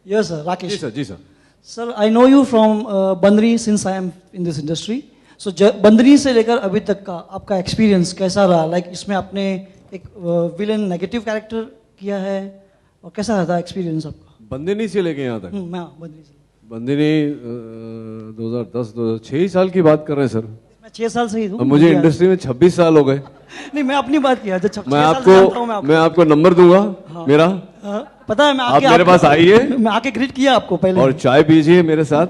Yes, sir. Rakesh. Ji sir, ji sir. Sir, I know you from Bandri since I am in this industry. So बंदरी से लेकर अभी तक का आपका एक्सपीरियंस कैसा रहा? लाइक इसमें आपने एक विलन नेगेटिव कैरेक्टर किया है और कैसा रहा एक्सपीरियंस आपका? बंदिनी से लेके यहाँ तक. मैं बंदरी से. बंदिनी 2010-2006 साल की बात कर रहे हैं सर. मैं 6 साल से ही हूँ. मुझे इंडस्ट्री में 26 साल हो गए. नहीं, मैं अपनी बात किया. मैं आपको नंबर दूंगा. हाँ. मेरा पता है. मैं आप मेरे पास आइए. मैं आके ग्रीट किया आपको पहले. और चाय पीजिए मेरे साथ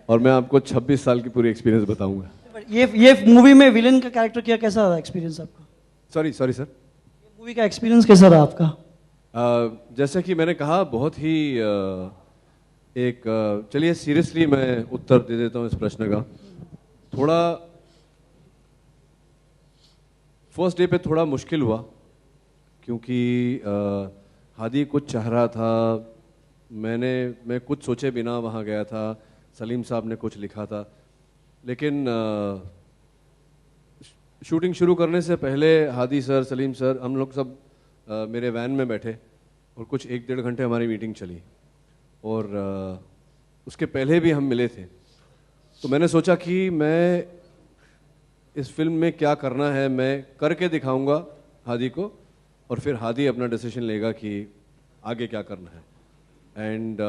और मैं आपको 26 साल की पूरी एक्सपीरियंस बताऊंगा. ये मूवी में विलेन का कैरेक्टर किया, कैसा रहा एक्सपीरियंस आपका? Sorry sir. मूवी का एक्सपीरियंस कैसा रहा आपका? जैसा कि मैंने कहा, बहुत ही चलिए सीरियसली मैं उत्तर दे देता हूँ इस प्रश्न का. थोड़ा फर्स्ट डे पे थोड़ा मुश्किल हुआ क्योंकि हादी कुछ चाह रहा था. मैं कुछ सोचे बिना वहाँ गया था. सलीम साहब ने कुछ लिखा था, लेकिन शूटिंग शुरू करने से पहले हादी सर, सलीम सर, हम लोग सब मेरे वैन में बैठे और कुछ 1-1.5 घंटे हमारी मीटिंग चली. और उसके पहले भी हम मिले थे. तो मैंने सोचा कि मैं इस फिल्म में क्या करना है मैं करके दिखाऊंगा हादी को, और फिर हादी अपना डिसीजन लेगा कि आगे क्या करना है. And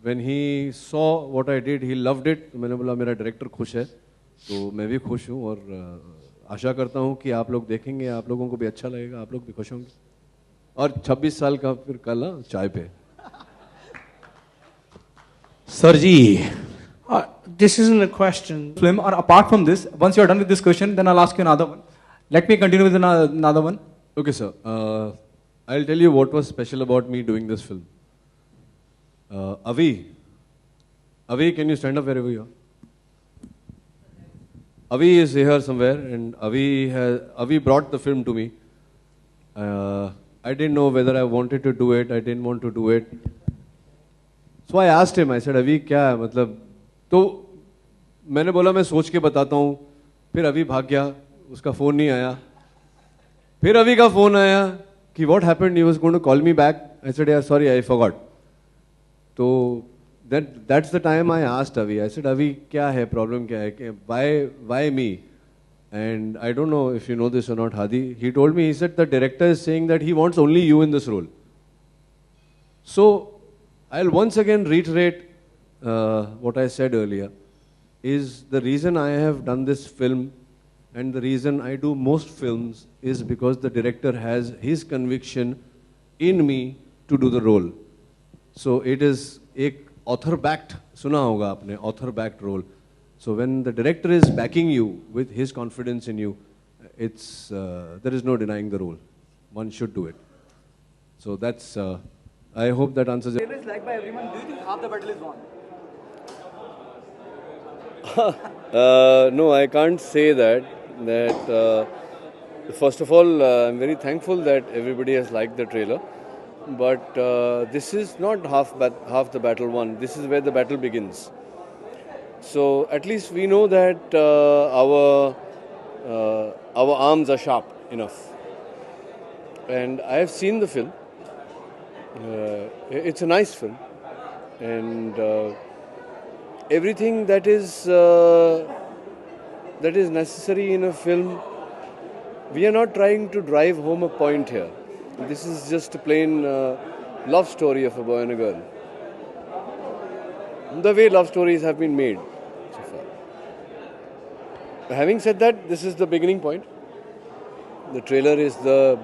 when he saw what I did, he loved it. तो मैंने बोला मेरा डायरेक्टर खुश है तो मैं भी खुश हूँ, और आशा करता हूँ कि आप लोग देखेंगे, आप लोगों को भी अच्छा लगेगा, आप लोग भी खुश होंगे. और 26 साल का फिर कल चाय पे. Sir ji, this isn't a question. Film, or apart from this, once you're done with this question, then I'll ask you another one. Let me continue with another one. Okay, sir. I'll tell you what was special about me doing this film. Avi, can you stand up wherever you are? Avi is here somewhere, and Avi brought the film to me. I didn't know whether I wanted to do it. I didn't want to do it. So I asked him. I said, अभी क्या है मतलब? तो मैंने बोला मैं सोच के बताता हूँ. फिर अभी भाग गया, उसका फ़ोन नहीं आया. फिर अभी का फ़ोन आया कि what happened? He was going to call me back. I said, yeah, sorry, I forgot. तो that's the time I asked Avi. I said, अभी क्या है, प्रॉब्लम क्या है, why me? And I don't know if you know this or not, Hadi. He told me, he said the director is saying that he wants only you in this role. So I'll once again reiterate what I said earlier, is the reason I have done this film and the reason I do most films is because the director has his conviction in me to do the role. So it is एक author backed, सुना होगा आपने, author backed role. So when the director is backing you with his confidence in you, it's there is no denying the role. One should do it. So that's. I hope that answers it. Trailer is liked by everyone. Do you think half the battle is won? No, I can't say that. First of all, I'm very thankful that everybody has liked the trailer. But this is not half the battle won. This is where the battle begins. So at least we know that our arms are sharp enough. And I have seen the film. It's a nice film, and everything that is necessary in a film. We are not trying to drive home a point here. This is just a plain love story of a boy and a girl. The way love stories have been made so far. Having said that, this is the beginning point. The trailer is the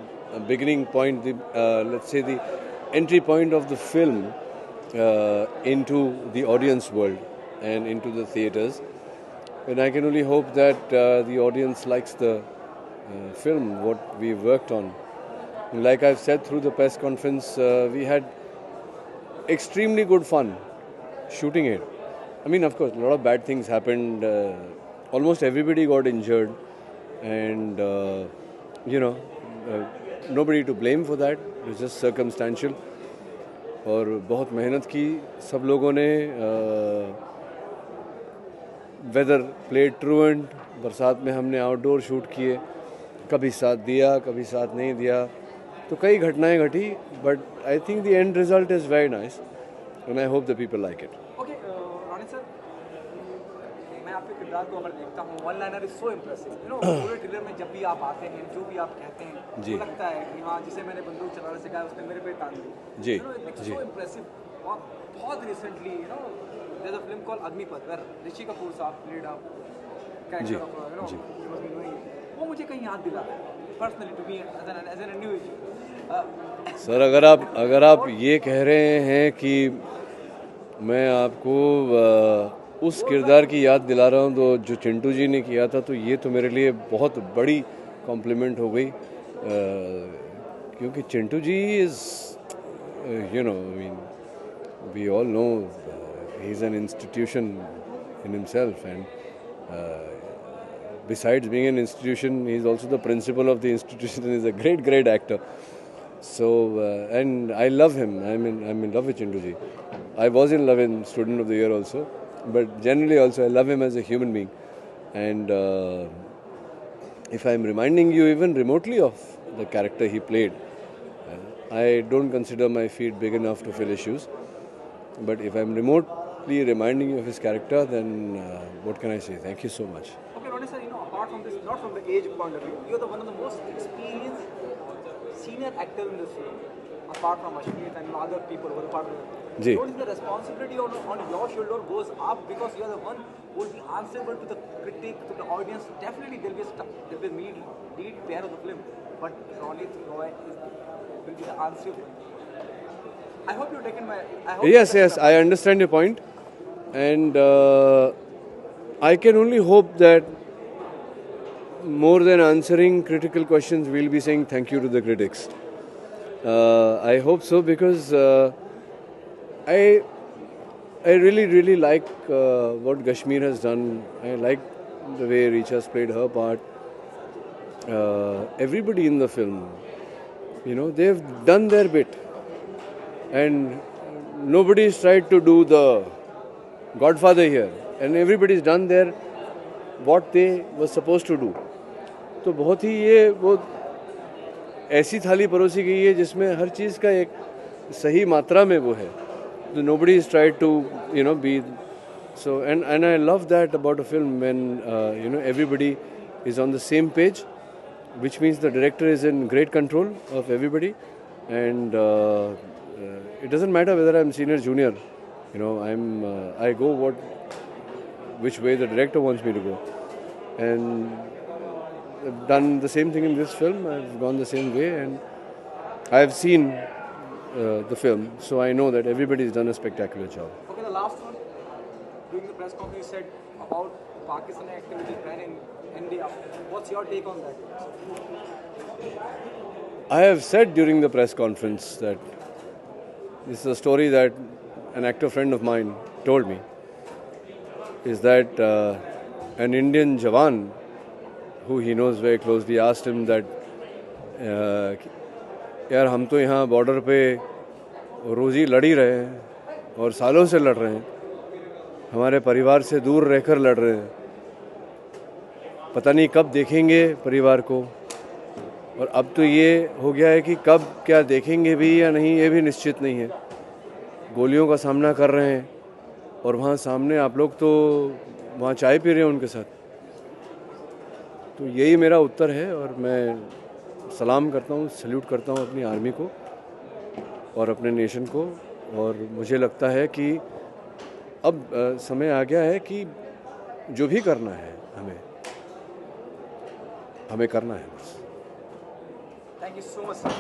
beginning point. Let's say the entry point of the film into the audience world and into the theatres. And I can only hope that the audience likes the film, what we worked on. And like I've said through the press conference, we had extremely good fun shooting it. I mean, of course, a lot of bad things happened. Almost everybody got injured. And, nobody to blame for that. It was just circumstantial. और बहुत मेहनत की सब लोगों ने. Weather played truant. बरसात में हमने आउटडोर शूट किए. कभी साथ दिया, कभी साथ नहीं दिया. तो कई घटनाएं घटी. But I think the end result is very nice. and I hope the people like it. Okay Ronit sir, मैं आपके किरदार को अगर देखता हूँ, one liner is so impressive, you know पूरे ट्रेलर में जब भी आप आते हैं, जो भी आप कहते हैं, जी। तो लगता है कि हाँ, जिसे मैंने बंदूक चलाना सिखाया उसने मेरे पे तान दी। जी, इट्स जी। So impressive. और बहुत recently, you know, there is a film called Agneepath where Rishi Kapoor sahab played a जी, कैरेक्टर ऑफ, यू नो, जी। ही वाज डूइंग, वो मुझे कहीं याद दिला रहा है personally to me as an individual. Sir, अगर आप ये कह रहे हैं कि मैं आपको उस किरदार की याद दिला रहा हूँ तो जो चिंटू जी ने किया था, तो ये तो मेरे लिए बहुत बड़ी कॉम्प्लीमेंट हो गई, क्योंकि Chintu ji is, you know, I mean, we all know he is an institution in himself, and besides being an institution, he is also the principal of the institution and is a great actor. So, and I love him. I'm in love with Chintu ji. I was in love in Student of the Year also, but generally also I love him as a human being. And if I'm reminding you even remotely of the character he played, I don't consider my feet big enough to fill his shoes. But if I'm remotely reminding you of his character, then what can I say? Thank you so much. Okay, Ronnie sir, you know, apart from this, not from the age point of view, you're the one of the most experienced senior actor in this film, apart from Ashmeet and other people who are part of it. Ji. Don't think the responsibility on your shoulder goes up because you're the one who will be answerable to the critic, to the audience. Definitely there'll be a lead pair of the film, but Ronnie Roy will be the answerable. I hope you've taken my. Yes, I understand your point, and I can only hope that more than answering critical questions, we'll be saying thank you to the critics. I hope so, because I really like what Kashmir has done. I like the way Richa's played her part. Everybody in the film, you know, they've done their bit. And nobody's tried to do the Godfather here, and everybody's done their what they were supposed to do. तो बहुत ही ये वो ऐसी थाली परोसी गई है जिसमें हर चीज़ का एक सही मात्रा में वो है. तो nobody's tried to, you know, be so, and I love that about a film when you know, everybody is on the same page, which means the director is in great control of everybody, and it doesn't matter whether I'm senior, junior. You know, I go which way the director wants me to go, and I've done the same thing in this film. I've gone the same way, and I've seen the film, so I know that everybody's done a spectacular job. Okay, the last one. During the press conference, you said about Pakistani activity ban in India. What's your take on that? I have said during the press conference that this is a story that an actor friend of mine told me, is that an Indian Jawan who he knows very closely asked him that यार हम तो यहाँ border पे रोज़ी लड़ ही रहे हैं और सालों से लड़ रहे हैं, हमारे परिवार से दूर रहकर लड़ रहे हैं, पता नहीं कब देखेंगे परिवार को, और अब तो ये हो गया है कि कब क्या देखेंगे भी या नहीं ये भी निश्चित नहीं है. गोलियों का सामना कर रहे हैं और वहाँ सामने आप लोग तो वहाँ चाय पी रहे हैं उनके साथ. तो यही मेरा उत्तर है, और मैं सलाम करता हूँ, सल्यूट करता हूँ अपनी आर्मी को और अपने नेशन को. और मुझे लगता है कि अब समय आ गया है कि जो भी करना है हमें करना है बस. Thank you so much, sir.